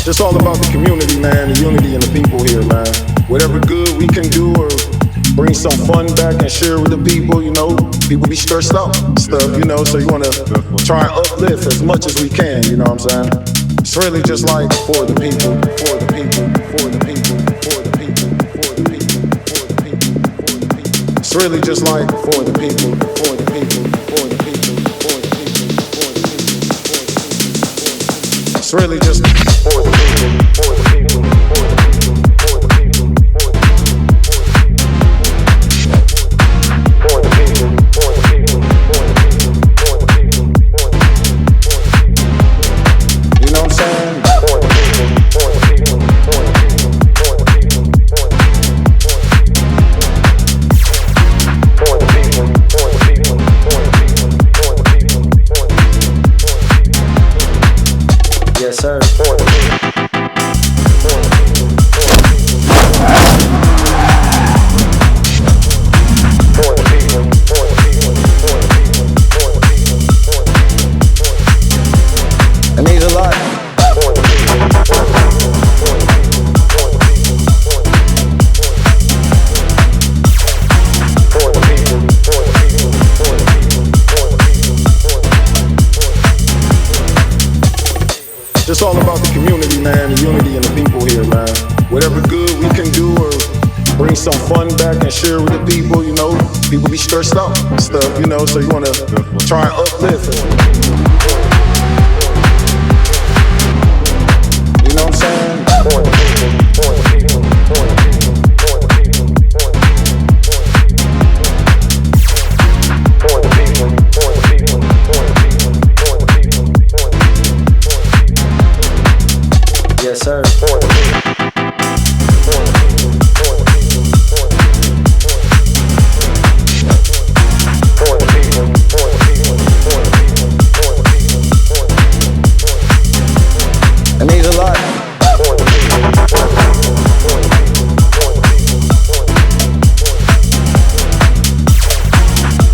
It's all about the community, man, the unity and the people here, man. Whatever good we can do or bring some fun back and share with the people, you know. People be stressed out and stuff, you know, so you want to try and uplift as much as we can, you know what I'm saying? It's really just like for the people, for the people, for the people, for the people, for the people, for the people, for the people. It's really just like for the people, for the people, for the people, for the people, for the people, for the people. It's really just for the people, for the people, for the people, for the people, for the people, for the people, for the people, for the people, for the people, for the people. You know what I'm saying? For the people, for the people, for the people, for the people, for the people, for the people, for the people, for the people, for the people, for the people. Yes, sir. For the people. For the people. For the people. For the people. For the people. For the people. For the people. For the people. It means a lot. For the people. For the people. For the people. For the people. For the people. For the people. For the people. For the people. It's all about the community, man, the unity and the people here, man. Whatever good we can do or bring some fun back and share with the people, you know. People be stressed out and stuff, you know, so you want to try and uplift it. You know what I'm saying? For the people, for the people, for the people, for the people, for the people. For the people, for the people, for the people, for the people, for the people. Yes, sir. For the people. For the people, for the people, for the people. For the people, for the people, for the people, for the people, for the people. It means a lot. For the people, for the people, for the people, for the people, for the people.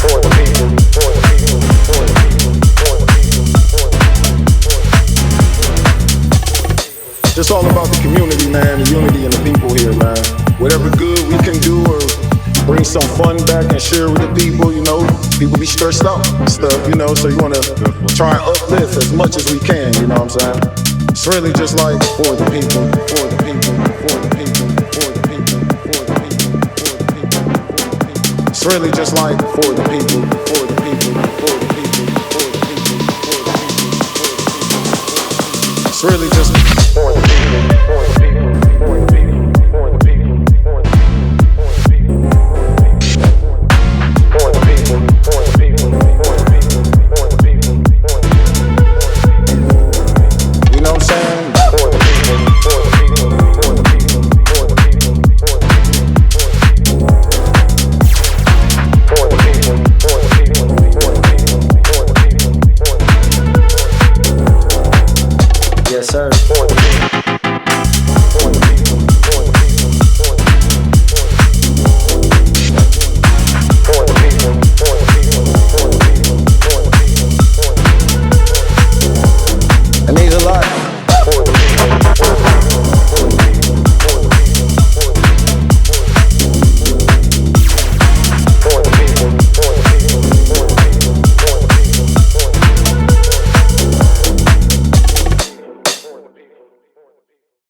For the people, for the people, for the people, for the people, for the people. It's all about the community, man, the unity and the people here, man. Whatever good we can do or bring some fun back and share with the people, you know. People be stressed out and stuff, you know, so you want to try and uplift as much as we can, you know what I'm saying? It's really just like for the people, for the people, for the people, for the people, for the people, for the people, for the people. It's really just like for the people, for the people, for the people, for the people, for the people, for the people. It's really just for the people.